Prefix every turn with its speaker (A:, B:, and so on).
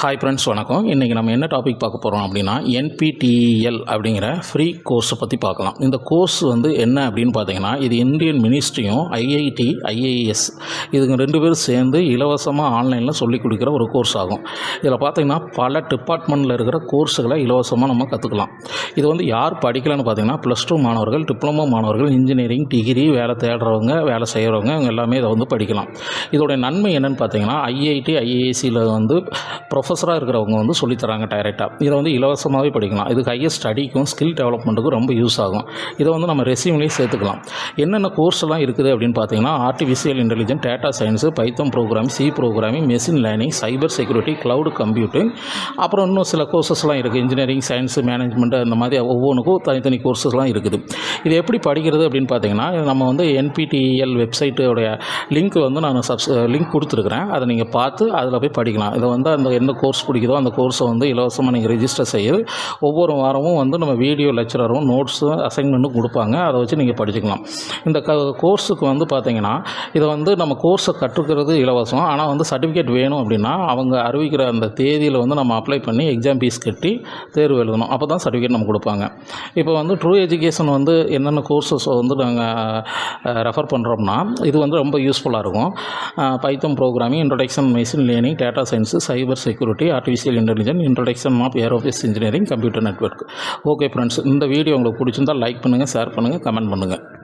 A: Hi friends, வணக்கம். இன்றைக்கி நம்ம என்ன டாபிக் பார்க்க போகிறோம் அப்படின்னா NPTEL அப்படிங்கிற ஃப்ரீ கோர்ஸை பற்றி பார்க்கலாம். இந்த கோர்ஸ் என்ன அப்படின்னு பார்த்தீங்கன்னா, இது இந்தியன் மினிஸ்ட்ரியும் IIT IIS இதுங்க 2 பேரும் சேர்ந்து இலவசமாக ஆன்லைனில் சொல்லிக் கொடுக்குற ஒரு கோர்ஸ் ஆகும். இதில் பார்த்திங்கன்னா பல டிபார்ட்மெண்ட்டில் இருக்கிற கோர்ஸுகளை இலவசமாக நம்ம கற்றுக்கலாம். இது யார் படிக்கலான்னு பார்த்தீங்கன்னா, +2 மாணவர்கள், டிப்ளமோ மாணவர்கள், இன்ஜினியரிங், டிகிரி, வேலை தேடுறவங்க, வேலை செய்கிறவங்க இவங்க எல்லாமே இதை படிக்கலாம். இதோடைய நன்மை என்னென்னு பார்த்தீங்கன்னா, IIT IISசியில் ப்ரொஃபஸராக இருக்கிறவங்க சொல்லித்தராங்க டைரெக்டாக. இதை இலவசமாகவே படிக்கலாம். இதுக்கு ஹையர் ஸ்டடிக்கும் ஸ்கில் டெவலப்மெண்ட்டுக்கும் ரொம்ப யூஸ் ஆகும். இதை நம்ம ரெஸ்யூம்லேயே சேர்த்துக்கலாம். என்னென்ன கோர்ஸ்லாம் இருக்குது அப்படின்னு பார்த்தீங்கன்னா, artificial intelligence, data science, python programming, C programming, machine learning, cyber security, cloud computing, அப்புறம் இன்னும் சில கோர்சஸ்லாம் இருக்குது. இன்ஜினியரிங், சயின்ஸு, மேனேஜ்மெண்ட், அந்த மாதிரி ஒவ்வொன்றுக்கும் தனித்தனி கோர்சஸ்லாம் இருக்குது. இது எப்படி படிக்கிறது அப்படின்னு பார்த்தீங்கன்னா, நம்ம NPTEL வெப்சைட்டோடைய லிங்க் நான் லிங்க் கொடுத்துருக்குறேன். அதை நீங்கள் பார்த்து அதில் போய் படிக்கலாம். இதை அந்த எந்த கோர்ஸ் பிடிக்குதோ அந்த கோர்ஸை இலவசமாக நீங்கள் ரெஜிஸ்டர் செய்து ஒவ்வொரு வாரமும் நம்ம வீடியோ லெக்சரரும் நோட்ஸு அசைன்மெண்ட்டும் கொடுப்பாங்க. அதை வச்சு நீங்கள் படிச்சுக்கலாம். இந்த கோர்ஸுக்கு பார்த்தீங்கன்னா, இதை நம்ம கோர்ஸை கற்றுக்கிறது இலவசம். ஆனால் சர்டிஃபிகேட் வேணும் அப்படின்னா அவங்க அறிவிக்கிற அந்த தேதியில் நம்ம அப்ளை பண்ணி எக்ஸாம் ஃபீஸ் கட்டி தேர்வு எழுதணும். அப்போ தான் சர்டிஃபிகேட் நம்ம கொடுப்பாங்க. இப்போ ட்ரூ எஜுகேஷன் என்னென்ன கோர்ஸஸ் நாங்கள் ரெஃபர் பண்ணுறோம்னா, இது ரொம்ப யூஸ்ஃபுல்லாக இருக்கும். Python programming, introduction machine learning, data science, cyber security, artificial intelligence, introduction of aerospace engineering, computer network. Okay friends, இந்த வீடியோ உங்களுக்கு பிடிச்சிருந்தால் லைக் பண்ணுங்கள், ஷேர் பண்ணுங்கள், கமெண்ட் பண்ணுங்கள்.